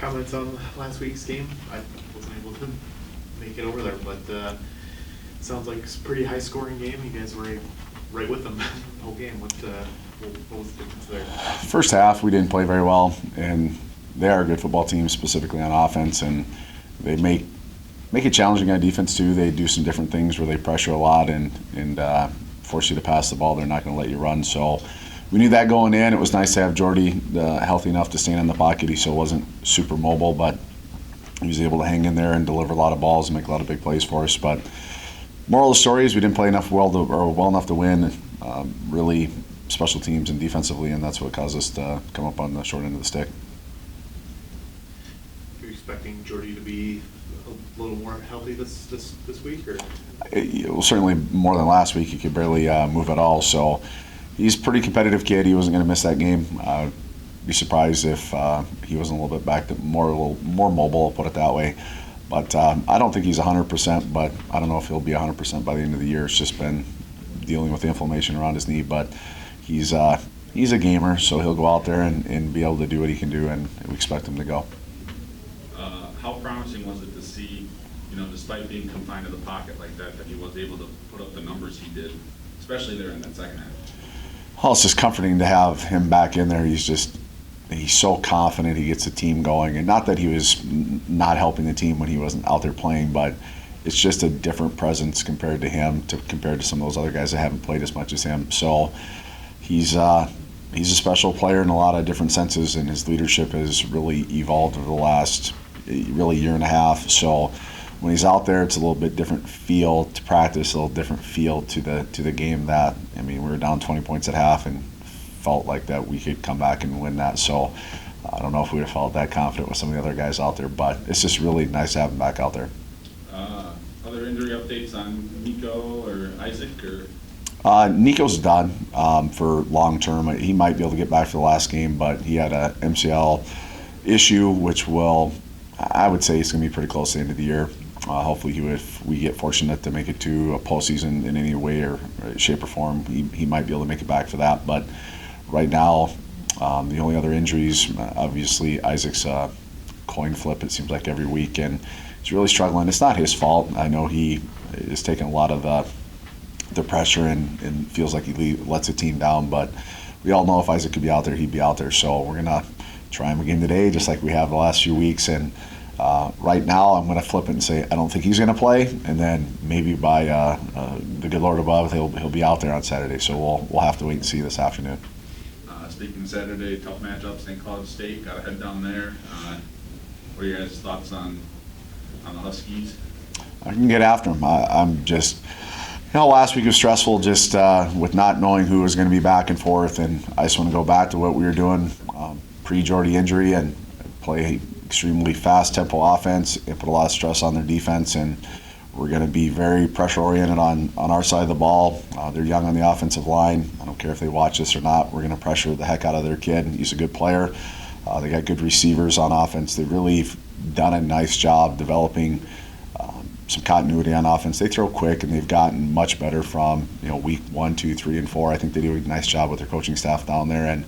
comments on last week's game? I wasn't able to make it over there, but sounds like it's a pretty high-scoring game. You guys were right with them the whole game. What was the difference there? First half, we didn't play very well, and they are a good football team, specifically on offense, and they make it challenging on defense too. They do some different things where they pressure a lot and force you to pass the ball. They're not going to let you run. So we knew that going in. It was nice to have Jordy healthy enough to stand in the pocket. He still wasn't super mobile, but he was able to hang in there and deliver a lot of balls and make a lot of big plays for us. But moral of the story is we didn't play well enough to win. Really special teams and defensively, and that's what caused us to come up on the short end of the stick. You're expecting Jordy to be a little more healthy this week, or? Well, certainly more than last week. He could barely move at all. So he's a pretty competitive kid. He wasn't going to miss that game. I'd be surprised if he wasn't a little bit back to a little more mobile, I'll put it that way. But I don't think he's 100%, but I don't know if he'll be 100% by the end of the year. It's just been dealing with the inflammation around his knee. But he's a gamer, so he'll go out there and be able to do what he can do, and we expect him to go. How promising was it to see, despite being confined to the pocket like that he was able to put up the numbers he did, especially there in that second half? Well, it's just comforting to have him back in there. He's so confident. He gets the team going, and not that he was not helping the team when he wasn't out there playing, but it's just a different presence compared to him, compared to some of those other guys that haven't played as much as him. So he's a special player in a lot of different senses, and his leadership has really evolved over the last year and a half. So when he's out there, it's a little bit different feel to practice, a little different feel to the game. We were down 20 points at half and felt like that we could come back and win that. So I don't know if we would have felt that confident with some of the other guys out there, but it's just really nice to have him back out there. Other injury updates on Nico or Isaac? Nico's done for long term. He might be able to get back for the last game, but he had a MCL issue, which I would say it's going to be pretty close to the end of the year. Hopefully, if we get fortunate to make it to a postseason in any way or shape or form, he might be able to make it back for that. But right now, the only other injuries, obviously, Isaac's coin flip, it seems like every week, and he's really struggling. It's not his fault. I know he is taking a lot of the pressure and feels like he lets the team down, but we all know if Isaac could be out there, he'd be out there. So we're going to try him again today, just like we have the last few weeks. And right now, I'm going to flip it and say I don't think he's going to play, and then maybe by the good Lord above, he'll be out there on Saturday. So we'll have to wait and see this afternoon. Speaking of Saturday, tough matchup, St. Cloud State, got to head down there. What are your guys' thoughts on the Huskies? I can get after him. I'm just, last week was stressful just with not knowing who was going to be back and forth, and I just want to go back to what we were doing pre-Jordy injury and play extremely fast tempo offense and put a lot of stress on their defense, and we're going to be very pressure oriented on our side of the ball. They're young on the offensive line. I don't care if they watch this or not. We're going to pressure the heck out of their kid. He's a good player. They got good receivers on offense. They've really done a nice job developing some continuity on offense. They throw quick, and they've gotten much better from week 1, 2, 3, and 4. I think they do a nice job with their coaching staff down there and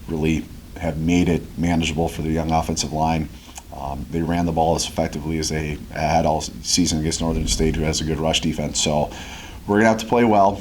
really have made it manageable for the young offensive line. They ran the ball as effectively as they had all season against Northern State, who has a good rush defense. So we're going to have to play well,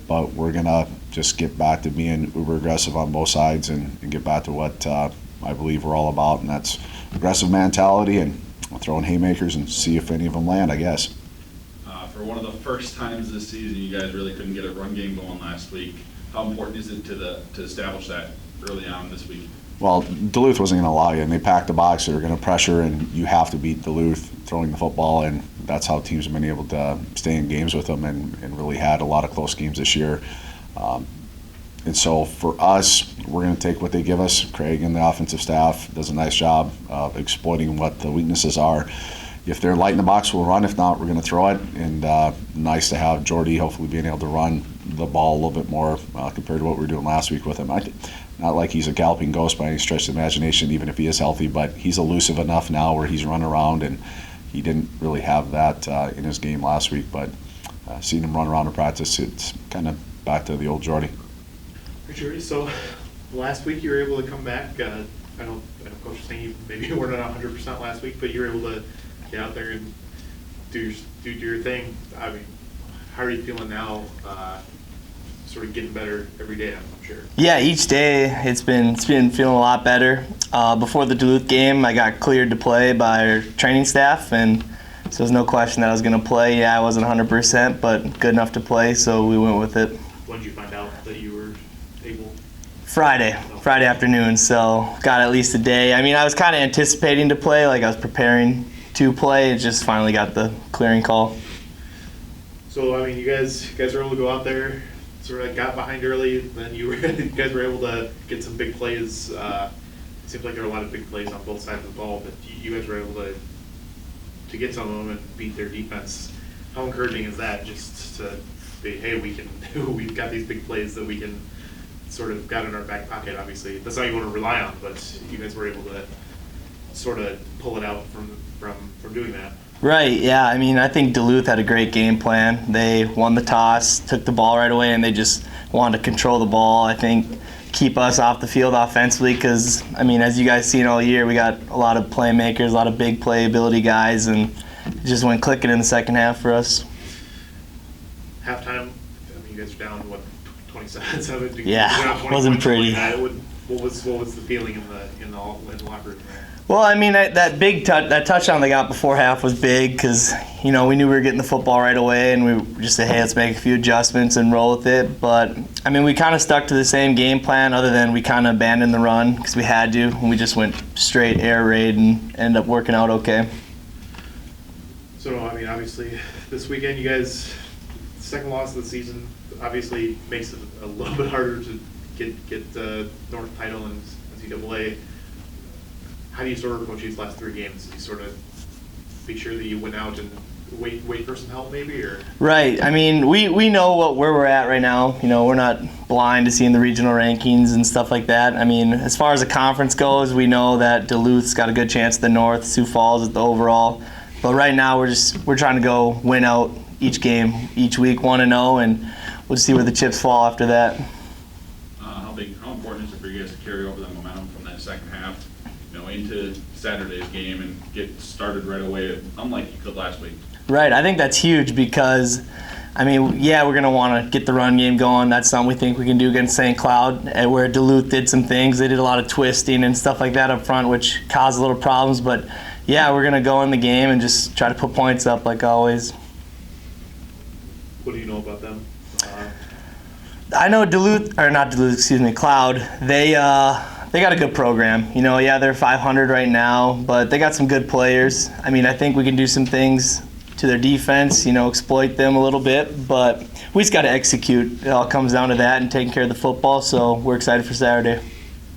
but we're going to just get back to being uber aggressive on both sides and get back to what I believe we're all about, and that's aggressive mentality and throwing haymakers and see if any of them land, I guess. For one of the first times this season, you guys really couldn't get a run game going last week. How important is it to establish that early on this week? Well, Duluth wasn't going to allow you, and they packed the box. They were going to pressure, and you have to beat Duluth throwing the football, and that's how teams have been able to stay in games with them and really had a lot of close games this year. And so for us, we're going to take what they give us. Craig and the offensive staff does a nice job of exploiting what the weaknesses are. If they're light in the box, we'll run. If not, we're going to throw it. And nice to have Jordy hopefully being able to run the ball a little bit more compared to what we were doing last week with him. Not like he's a galloping ghost by any stretch of the imagination, even if he is healthy, but he's elusive enough now where he's running around, and he didn't really have that in his game last week. But seeing him run around in practice, it's kind of back to the old Jordy. Jordy, so last week you were able to come back. I don't Coach was saying maybe you weren't at 100% last week, but you were able to get out there and do your thing. I mean, how are you feeling now? Sort of getting better every day, I'm sure. Yeah, each day it's been feeling a lot better. Before the Duluth game, I got cleared to play by our training staff, and so there's no question that I was going to play. Yeah, I wasn't 100%, but good enough to play, so we went with it. When did you find out that you were able? Friday afternoon, so got at least a day. I mean, I was kind of anticipating to play, like I was preparing to play, and just finally got the clearing call. So, I mean, you guys were able to go out there, sort of got behind early, then you guys were able to get some big plays. It seems like there were a lot of big plays on both sides of the ball, but you guys were able to get some of them and beat their defense. How encouraging is that, just to be, hey, we've got these big plays that we can sort of got in our back pocket? Obviously, that's not you want to rely on, but you guys were able to sort of pull it out from doing that. Right, yeah. I mean, I think Duluth had a great game plan. They won the toss, took the ball right away, and they just wanted to control the ball. I think keep us off the field offensively because, I mean, as you guys seen all year, we got a lot of playmakers, a lot of big playability guys, and it just went clicking in the second half for us. Halftime, I mean, you guys are down, 27-7? Yeah, wasn't pretty. What was the feeling in the locker room there? Well, I mean, that touchdown they got before half was big because, you know, we knew we were getting the football right away, and we just said, hey, let's make a few adjustments and roll with it. But, I mean, we kind of stuck to the same game plan other than we kind of abandoned the run because we had to, and we just went straight air raid and ended up working out okay. So, I mean, obviously, this weekend you guys, second loss of the season, obviously makes it a little bit harder to get the North title and NCAA. How do you sort of approach these last three games? Do you sort of be sure that you win out and wait for some help maybe, or? Right. I mean, we know where we're at right now. You know, we're not blind to seeing the regional rankings and stuff like that. I mean, as far as the conference goes, we know that Duluth's got a good chance at the North, Sioux Falls at the overall. But right now we're trying to go win out each game, each week, 1-0, and we'll see where the chips fall after that. How important is it for you guys to carry over that momentum from that second half, into Saturday's game and get started right away, unlike you could last week? Right, I think that's huge because, I mean, yeah, we're going to want to get the run game going. That's something we think we can do against St. Cloud, where Duluth did some things. They did a lot of twisting and stuff like that up front, which caused a little problems. But, yeah, we're going to go in the game and just try to put points up like always. What do you know about them? I know Cloud. They got a good program. Yeah, they're 500 right now, but they got some good players. I mean, I think we can do some things to their defense, exploit them a little bit, but we just got to execute. It all comes down to that and taking care of the football, so we're excited for Saturday.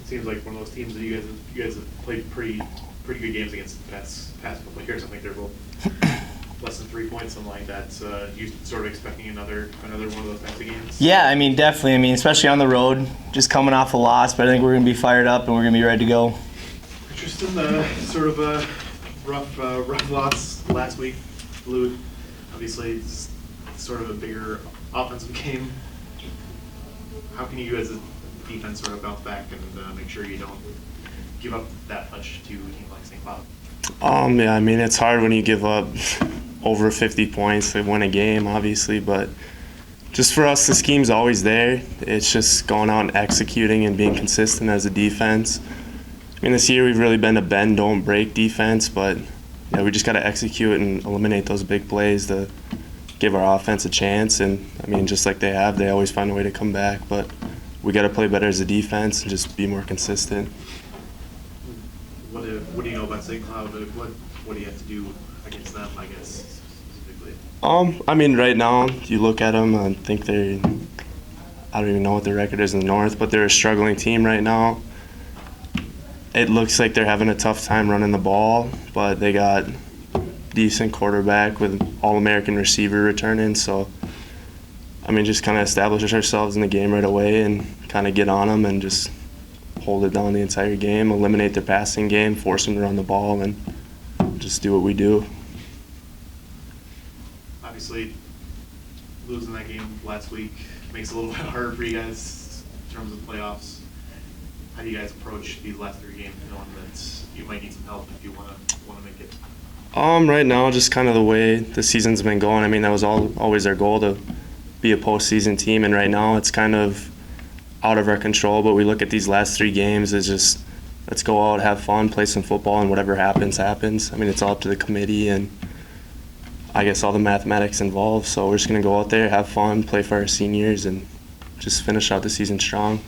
It seems like one of those teams that you guys have played pretty good games against the past couple of years. I think they're both less than 3 points, something like that. So you sort of expecting another one of those types of games? Yeah, I mean, definitely. I mean, especially on the road, just coming off a loss, but I think we're going to be fired up and we're going to be ready to go. Trysten, sort of a rough loss last week. Duluth, obviously, it's sort of a bigger offensive game. How can you, as a defense, sort of bounce back and make sure you don't give up that much to a team like St. Cloud? Yeah, I mean, it's hard when you give up over 50 points to win a game, obviously, but just for us, the scheme's always there. It's just going out and executing and being consistent as a defense. I mean, this year we've really been a bend, don't break defense, but yeah, we just got to execute and eliminate those big plays to give our offense a chance. And I mean, just like they always find a way to come back, but we got to play better as a defense and just be more consistent. What do you know about St. Cloud? What do you have to do against them, I guess, specifically? I mean, right now, you look at them and think I don't even know what their record is in the North, but they're a struggling team right now. It looks like they're having a tough time running the ball, but they got decent quarterback with All-American receiver returning. So, I mean, just kind of establish ourselves in the game right away and kind of get on them and just hold it down the entire game, eliminate their passing game, force them to run the ball, and just do what we do. Obviously, losing that game last week makes it a little bit harder for you guys in terms of playoffs. how do you guys approach these last 3 games, knowing that you might need some help if you want to make it? Right now, just kind of the way the season's been going. I mean, that was always our goal to be a postseason team, and right now it's kind of out of our control. But we look at these last 3 games as just let's go out, have fun, play some football, and whatever happens, happens. I mean, it's all up to the committee and I guess all the mathematics involved. So we're just gonna go out there, have fun, play for our seniors, and just finish out the season strong.